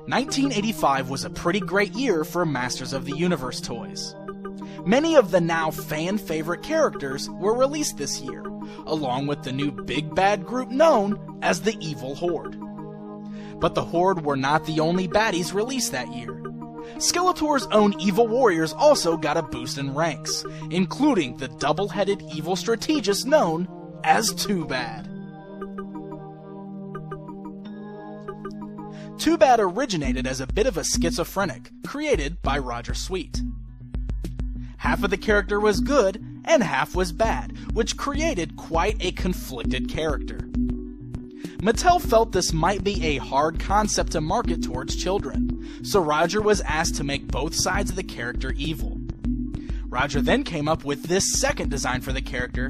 1985 was a pretty great year for Masters of the Universe toys. Many of the now fan-favorite characters were released this year, along with the new big bad group known as the Evil Horde. But the Horde were not the only baddies released that year. Skeletor's own Evil Warriors also got a boost in ranks, including the double-headed evil strategist known as Too Bad. Too Bad originated as a bit of a schizophrenic, created by Roger Sweet. Half of the character was good, and half was bad, which created quite a conflicted character. Mattel felt this might be a hard concept to market towards children, so Roger was asked to make both sides of the character evil. Roger then came up with this second design for the character,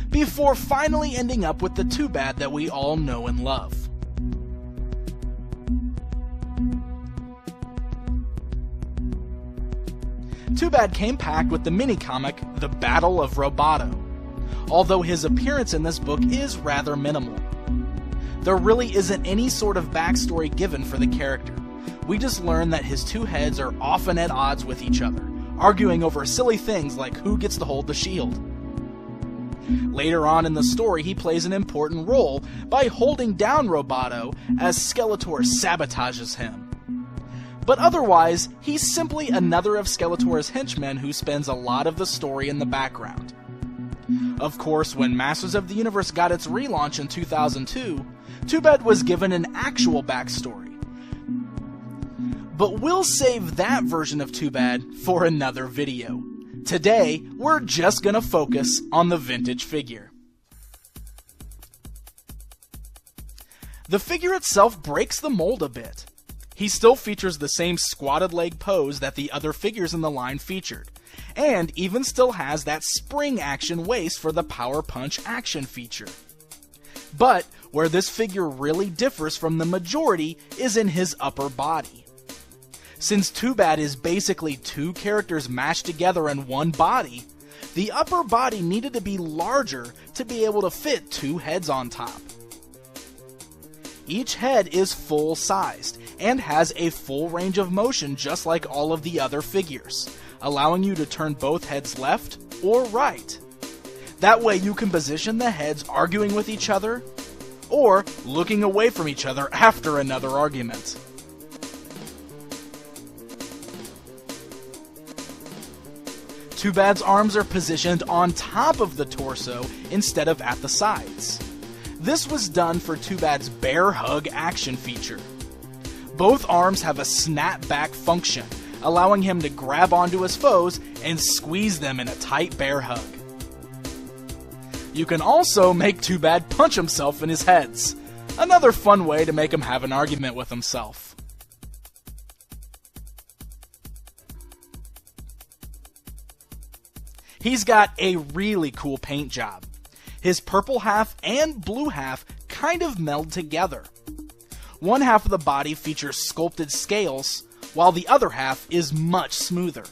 before finally ending up with the Too Bad that we all know and love. Too Bad came packed with the mini-comic The Battle of Roboto, although his appearance in this book is rather minimal. There really isn't any sort of backstory given for the character. We just learn that his two heads are often at odds with each other, arguing over silly things like who gets to hold the shield. Later on in the story, he plays an important role by holding down Roboto as Skeletor sabotages him. But otherwise, he's simply another of Skeletor's henchmen who spends a lot of the story in the background. Of course, when Masters of the Universe got its relaunch in 2002, Too Bad was given an actual backstory. But we'll save that version of Too Bad for another video. Today, we're just gonna focus on the vintage figure. The figure itself breaks the mold a bit. He still features the same squatted leg pose that the other figures in the line featured, and even still has that spring action waist for the Power Punch action feature. But where this figure really differs from the majority is in his upper body. Since Too Bad is basically two characters mashed together in one body, the upper body needed to be larger to be able to fit two heads on top. Each head is full-sized and has a full range of motion just like all of the other figures, allowing you to turn both heads left or right. That way you can position the heads arguing with each other, or looking away from each other after another argument. Too Bad's arms are positioned on top of the torso instead of at the sides. This was done for Too Bad's bear hug action feature. Both arms have a snap-back function, allowing him to grab onto his foes and squeeze them in a tight bear hug. You can also make Too Bad punch himself in his heads, another fun way to make him have an argument with himself. He's got a really cool paint job. His purple half and blue half kind of meld together. One half of the body features sculpted scales, while the other half is much smoother.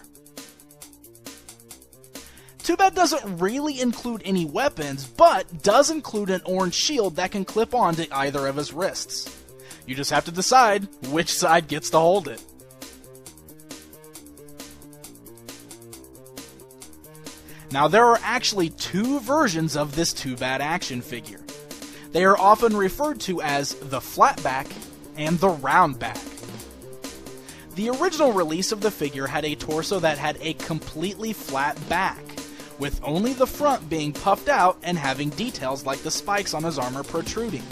Too Bad doesn't really include any weapons, but does include an orange shield that can clip onto either of his wrists. You just have to decide which side gets to hold it. Now, there are actually two versions of this Too Bad action figure. They are often referred to as the flat back and the round back. The original release of the figure had a torso that had a completely flat back, with only the front being puffed out and having details like the spikes on his armor protruding.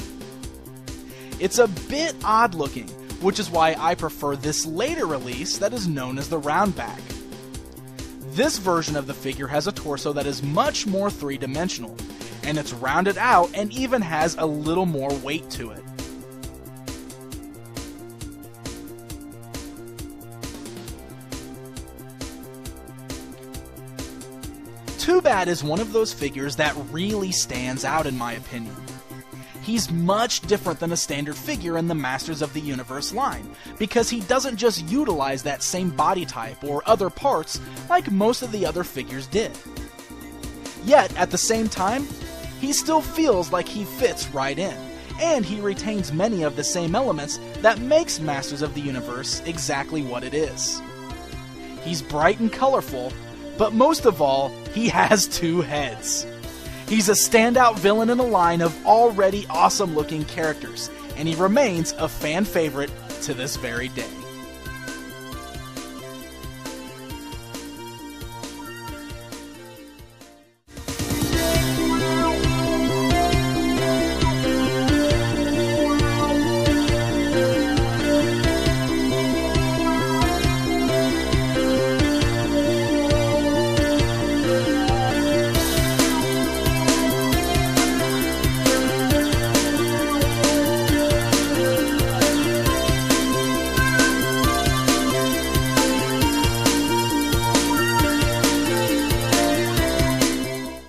It's a bit odd looking, which is why I prefer this later release that is known as the round back. This version of the figure has a torso that is much more three-dimensional, and it's rounded out and even has a little more weight to it. Too Bad is one of those figures that really stands out in my opinion. He's much different than a standard figure in the Masters of the Universe line, because he doesn't just utilize that same body type or other parts like most of the other figures did. Yet, at the same time, he still feels like he fits right in, and he retains many of the same elements that makes Masters of the Universe exactly what it is. He's bright and colorful, but most of all, he has 2 heads. He's a standout villain in a line of already awesome-looking characters, and he remains a fan favorite to this very day.